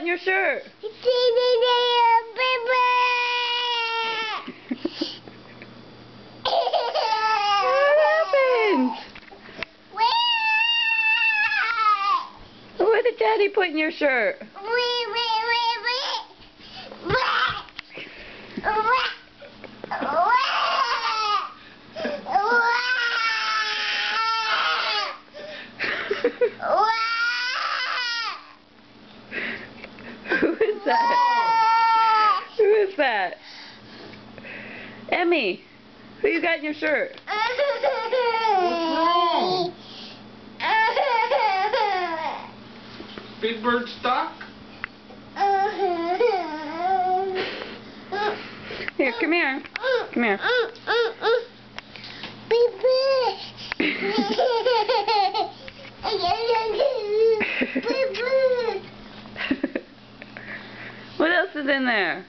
in your shirt? What happened? What did Daddy put in your shirt? Who is that? Who is that? Emmy, who you got in your shirt? What's wrong? Big Bird stuck? Here, come here. Come here. What else is in there?